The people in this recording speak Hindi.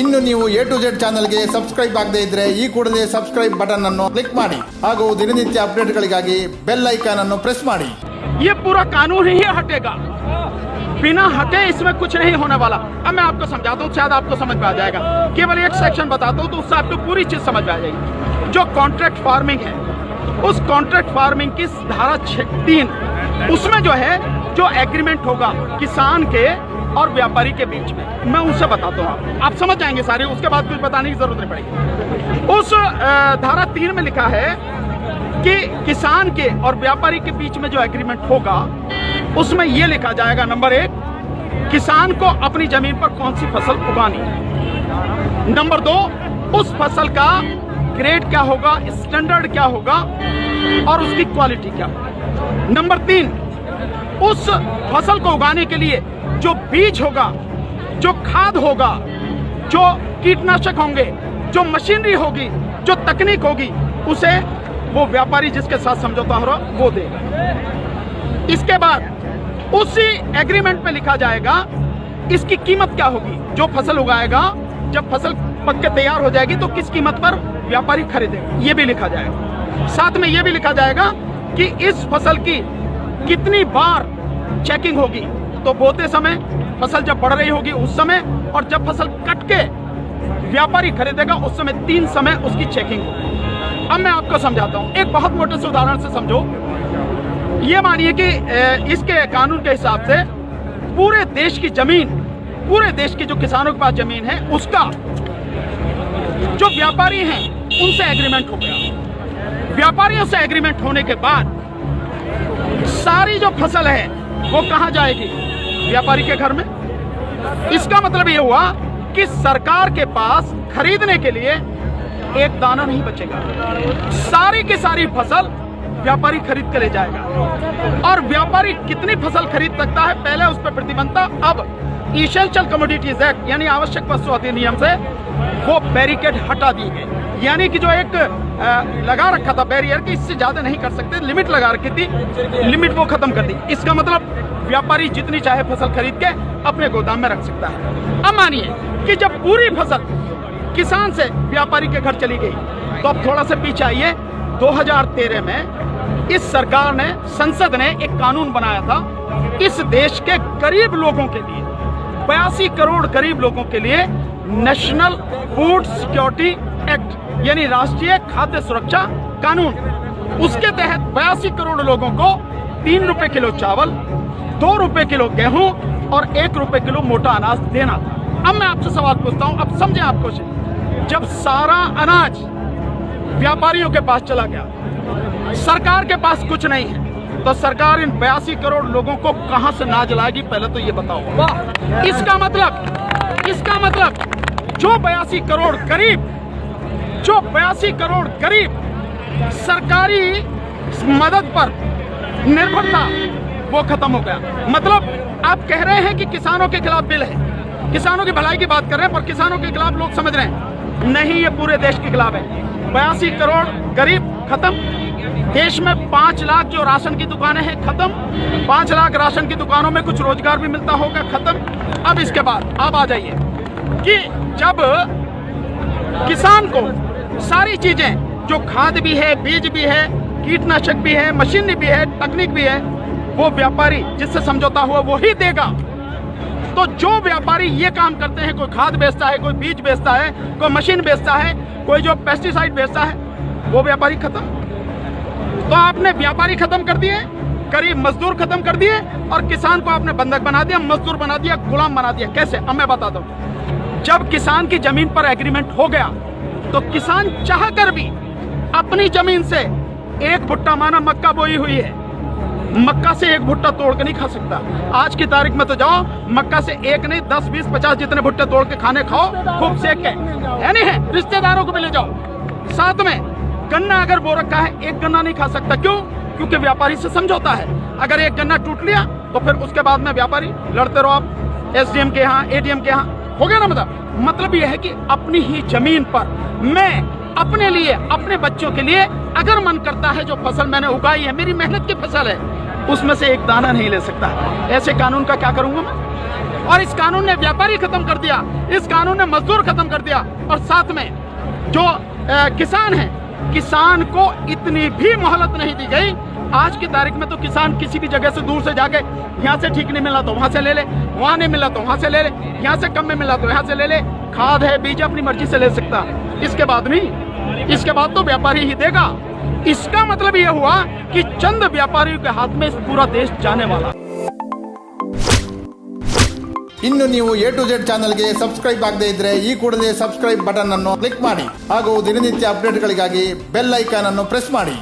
ಇನ್ನು ನೀವು A to Z ಚಾನೆಲ್ಗೆ ಸಬ್ಸ್ಕ್ರೈಬ್ ಆಗದೇ ಇದ್ರೆ ಈ ಕೂಡಲೇ ಸಬ್ಸ್ಕ್ರೈಬ್ ಬಟನ್ ಅನ್ನು ಕ್ಲಿಕ್ ಮಾಡಿ ಹಾಗೂ ದಿನನಿತ್ಯ ಅಪ್ಡೇಟ್ಗಳಿಗಾಗಿ ಬೆಲ್ ಐಕಾನ್ ಅನ್ನು ಪ್ರೆಸ್ ಮಾಡಿ। ये पूरा कानून ही हटेगा, बिना हटे इसमें कुछ नहीं होने वाला। अब मैं आपको समझाता हूँ, शायद आपको समझ में आ जाएगा। केवल एक सेक्शन बताता हूँ तो उससे आपको पूरी चीज समझ में आ जाएगी। जो कॉन्ट्रैक्ट फार्मिंग है, उस कॉन्ट्रैक्ट फार्मिंग की धारा 3 उसमें जो है जो एग्रीमेंट होगा किसान के और व्यापारी के बीच में, मैं उनसे बताता हूँ, आप समझ जाएंगे सारे। उसके बाद कुछ बताने की जरूरत नहीं पड़ेगी। उस धारा 3 में लिखा है कि किसान के और व्यापारी के बीच में जो एग्रीमेंट होगा उसमें यह लिखा जाएगा, नंबर 1, किसान को अपनी जमीन पर कौन सी फसल उगानी है। नंबर 2, उस फसल का ग्रेड क्या होगा, स्टैंडर्ड क्या होगा और उसकी क्वालिटी क्या होगा। नंबर 3, उस फसल को उगाने के लिए जो बीज होगा, जो खाद होगा, जो कीटनाशक होंगे, जो मशीनरी होगी, जो तकनीक होगी, उसे वो व्यापारी जिसके साथ समझौता हो रहा वो देगा। इसके बाद उसी एग्रीमेंट में लिखा जाएगा इसकी कीमत क्या होगी। जो फसल उगाएगा, जब फसल पक के तैयार हो जाएगी तो किस कीमत पर व्यापारी खरीदेगा, ये भी लिखा जाएगा। साथ में ये भी लिखा जाएगा कि इस फसल की कितनी बार चेकिंग होगी। तो बोते समय, फसल जब बढ़ रही होगी उस समय, और जब फसल कट के व्यापारी खरीदेगा उस समय 3 समय उसकी चेकिंग होगी। अब मैं आपको समझाता हूं, एक बहुत मोटे से उदाहरण से समझो। ये मानिए कि इसके कानून के हिसाब से पूरे देश की जमीन, पूरे देश की जो किसानों के पास जमीन है उसका जो व्यापारी हैं उनसे एग्रीमेंट हो गया। व्यापारियों से एग्रीमेंट होने के बाद सारी जो फसल है वो कहां जाएगी, व्यापारी के घर में। इसका मतलब ये हुआ कि सरकार के पास खरीदने के लिए एक दाना नहीं बचेगा, सारी की सारी फसल व्यापारी खरीद के ले जाएगा। और व्यापारी कितनी फसल खरीद सकता है, पहले उस पर प्रतिबंध था, अब इसेंशियल कमोडिटीज एक्ट यानी आवश्यक वस्तु अधिनियम से वो बैरिकेड हटा दी गई। यानी कि जो एक लगा रखा था बैरियर कि इससे ज्यादा नहीं कर सकते, लिमिट लगा रखी थी, लिमिट वो खत्म कर दी। इसका मतलब व्यापारी जितनी चाहे फसल खरीद के अपने गोदाम में रख सकता है। अब मानिए कि जब पूरी फसल किसान से व्यापारी के घर चली गई तो अब थोड़ा सा पीछे आइए। 2013 में इस सरकार ने, संसद ने एक कानून बनाया था इस देश के गरीब लोगों के लिए, 82 करोड़ गरीब लोगों के लिए नेशनल फूड सिक्योरिटी एक्ट यानी राष्ट्रीय खाद्य सुरक्षा कानून। उसके तहत 82 करोड़ लोगों को 3 रुपए किलो चावल, 2 रुपए किलो गेहूं और 1 रुपए किलो मोटा अनाज देना था। अब मैं आपसे सवाल पूछता हूं, अब समझे आप क्वेश्चन। जब सारा अनाज व्यापारियों के पास चला गया, सरकार के पास कुछ नहीं है, तो सरकार इन 82 करोड़ लोगों को कहां से अनाज लाएगी, पहले तो ये बताओ। इसका मतलब जो 82 करोड़ गरीब सरकारी मदद पर निर्भर था वो खत्म हो गया। मतलब आप कह रहे हैं कि किसानों के खिलाफ बिल है, किसानों की भलाई की बात कर रहे हैं, पर किसानों के खिलाफ लोग समझ रहे हैं नहीं, ये पूरे देश के खिलाफ है। 82 करोड़ गरीब खत्म, देश में 5 लाख जो राशन की दुकानें हैं खत्म, 5 लाख राशन की दुकानों में कुछ रोजगार भी मिलता होगा खत्म। अब इसके बाद आप आ जाइए कि जब किसान को सारी चीजें, जो खाद भी है, बीज भी है, कीटनाशक भी है, मशीनरी भी है, तकनीक भी है, वो व्यापारी जिससे समझौता हुआ वो ही देगा। तो जो व्यापारी ये काम करते हैं, कोई खाद बेचता है, कोई बीज बेचता है, कोई मशीन बेचता है, कोई जो पेस्टिसाइड बेचता है, वो व्यापारी खत्म। तो आपने व्यापारी खत्म कर दिए, गरीब मजदूर खत्म कर दिए, और किसान को आपने बंधक बना दिया, मजदूर बना दिया, गुलाम बना दिया। कैसे? अब मैं बताता हूं। जब किसान की जमीन पर एग्रीमेंट हो गया तो किसान चाहकर भी अपनी जमीन से एक भुट्टा, माना मक्का बोई हुई है, मक्का से एक भुट्टा तोड़ के नहीं खा सकता। आज की तारीख में तो जाओ, मक्का से एक नहीं 10, 20, 50 जितने भुट्टे तोड़ के खाने खाओ, खूब सेक के, है नहीं है, रिश्तेदारों को भी ले जाओ। साथ में गन्ना अगर बो रखा है, एक गन्ना नहीं खा सकता। क्यों? क्योंकि व्यापारी से समझौता है। अगर एक गन्ना टूट लिया तो फिर उसके बाद में व्यापारी लड़ते रहो आप, SDM के यहाँ, ADM के यहाँ, हो गया ना। मतलब यह है कि अपनी ही जमीन पर मैं अपने लिए, अपने बच्चों के लिए अगर मन करता है, जो फसल मैंने उगाई है, मेरी मेहनत की फसल है, उसमें से एक दाना नहीं ले सकता। ऐसे कानून का क्या करूंगा मैं? और इस कानून ने व्यापारी खत्म कर दिया, इस कानून ने मजदूर खत्म कर दिया, और साथ में जो किसान हैं, किसान को इतनी भी मोहलत नहीं दी गई। आज की तारीख में तो किसान किसी भी जगह से दूर से जाके यहाँ से ठीक नहीं मिला तो वहां से ले ले, वहां नहीं मिला तो वहां से ले ले, यहाँ से कम में मिला तो यहाँ से ले ले। खाद है, बीज अपनी मर्जी से ले सकता, इसके बाद नहीं, इसके बाद तो व्यापारी ही देगा। इसका मतलब यह हुआ कि चंद व्यापारियों के हाथ में पूरा देश जाने वाला। ಇನ್ನು ನೀವು ಎ ಟು ಜೆಡ್ ಚಾನಲ್ಗೆ ಸಬ್ಸ್ಕ್ರೈಬ್ ಆಗದೇ ಇದ್ರೆ ಈ ಕೂಡಲೇ ಸಬ್ಸ್ಕ್ರೈಬ್ ಬಟನ್ ಅನ್ನು ಕ್ಲಿಕ್ ಮಾಡಿ ಹಾಗೂ ದಿನನಿತ್ಯ ಅಪ್ಡೇಟ್ಗಳಿಗಾಗಿ ಬೆಲ್ ಐಕಾನ್ ಅನ್ನು ಪ್ರೆಸ್ ಮಾಡಿ.